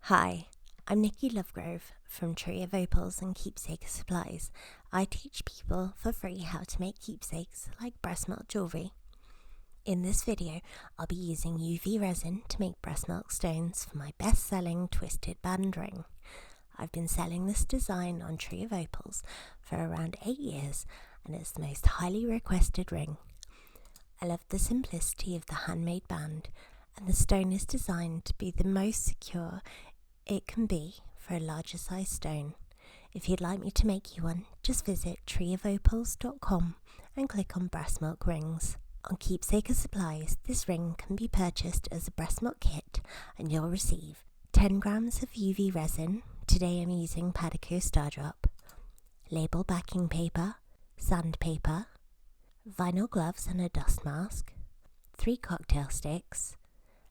Hi, I'm Nikki Lovegrove from Tree of Opals and Keepsake Supplies. I teach people for free how to make keepsakes like breast milk jewellery. In this video, I'll be using UV resin to make breast milk stones for my best-selling twisted band ring. I've been selling this design on Tree of Opals for around 8 years, and it's the most highly requested ring. I love the simplicity of the handmade band, and the stone is designed to be the most secure it can be for a larger size stone. If you'd like me to make you one, just visit treeofopals.com and click on breast milk rings. On Keepsake Supplies, this ring can be purchased as a breast milk kit, and you'll receive 10 grams of UV resin. Today I'm using Padico Stardrop, label backing paper, sandpaper, vinyl gloves and a dust mask, 3 cocktail sticks,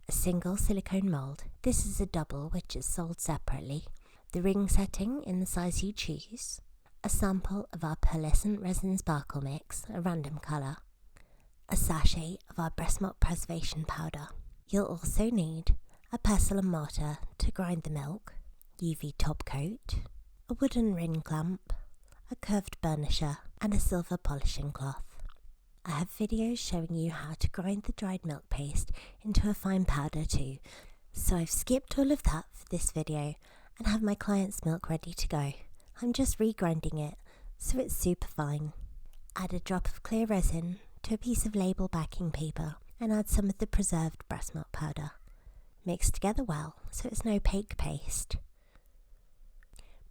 a single silicone mould. This is a double which is sold separately, the ring setting in the size you choose, a sample of our pearlescent resin sparkle mix, a random colour, a sachet of our breast milk preservation powder. You'll also need a pestle and mortar to grind the milk, UV top coat, a wooden ring clamp, a curved burnisher and a silver polishing cloth. I have videos showing you how to grind the dried milk paste into a fine powder too, so I've skipped all of that for this video and have my client's milk ready to go. I'm just regrinding it so it's super fine. Add a drop of clear resin to a piece of label backing paper and add some of the preserved breast milk powder. Mix together well so it's an opaque paste.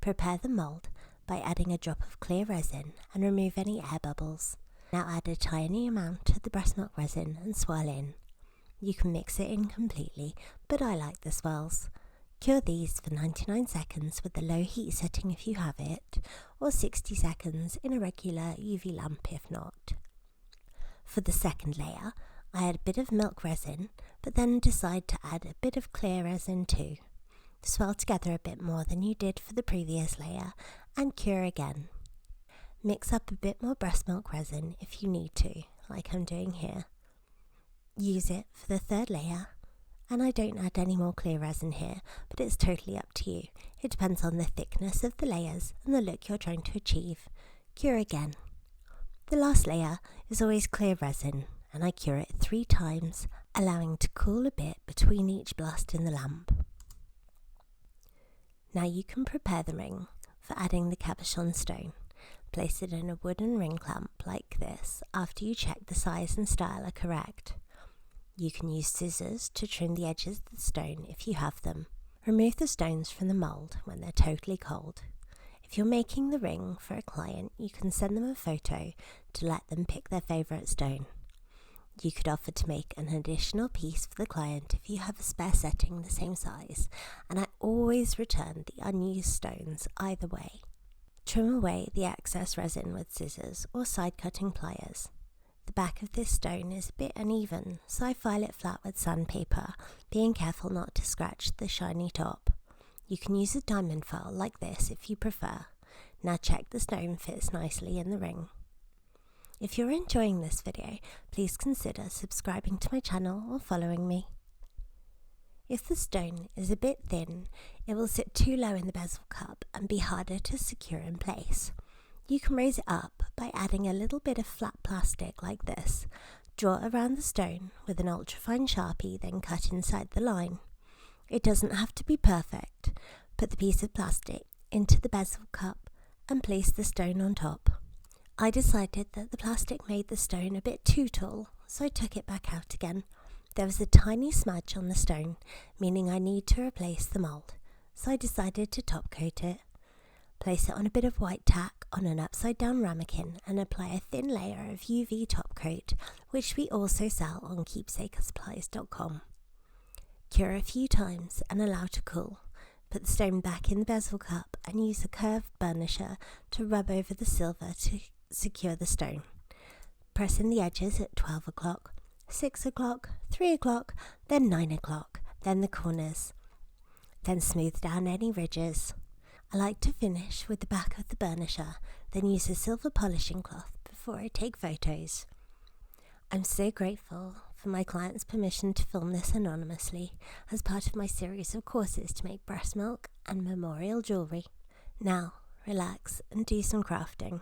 Prepare the mould by adding a drop of clear resin and remove any air bubbles. Now add a tiny amount of the breast milk resin and swirl in. You can mix it in completely, but I like the swirls. Cure these for 99 seconds with the low heat setting if you have it, or 60 seconds in a regular UV lamp if not. For the second layer, I add a bit of milk resin, but then decide to add a bit of clear resin too. Swirl together a bit more than you did for the previous layer and cure again. Mix up a bit more breast milk resin if you need to, like I'm doing here. Use it for the third layer, and I don't add any more clear resin here, but it's totally up to you. It depends on the thickness of the layers and the look you're trying to achieve. Cure again. The last layer is always clear resin, and I cure it 3 times, allowing to cool a bit between each blast in the lamp. Now you can prepare the ring for adding the cabochon stone. Place it in a wooden ring clamp like this after you check the size and style are correct. You can use scissors to trim the edges of the stone if you have them. Remove the stones from the mould when they're totally cold. If you're making the ring for a client, you can send them a photo to let them pick their favourite stone. You could offer to make an additional piece for the client if you have a spare setting the same size, and I always return the unused stones either way. Trim away the excess resin with scissors or side-cutting pliers. The back of this stone is a bit uneven, so I file it flat with sandpaper, being careful not to scratch the shiny top. You can use a diamond file like this if you prefer. Now check the stone fits nicely in the ring. If you're enjoying this video, please consider subscribing to my channel or following me. If the stone is a bit thin, it will sit too low in the bezel cup and be harder to secure in place. You can raise it up by adding a little bit of flat plastic like this. Draw around the stone with an ultrafine sharpie, then cut inside the line. It doesn't have to be perfect. Put the piece of plastic into the bezel cup and place the stone on top. I decided that the plastic made the stone a bit too tall, so I took it back out again. There was a tiny smudge on the stone, meaning I need to replace the mould, so I decided to top coat it. Place it on a bit of white tack on an upside down ramekin and apply a thin layer of UV top coat, which we also sell on keepsakesupplies.com. Cure a few times and allow to cool. Put the stone back in the bezel cup and use a curved burnisher to rub over the silver to secure the stone. Press in the edges at 12 o'clock. 6 o'clock, 3 o'clock, then 9 o'clock, then the corners. Then smooth down any ridges. I like to finish with the back of the burnisher, then use a silver polishing cloth before I take photos. I'm so grateful for my client's permission to film this anonymously as part of my series of courses to make breast milk and memorial jewellery. Now, relax and do some crafting.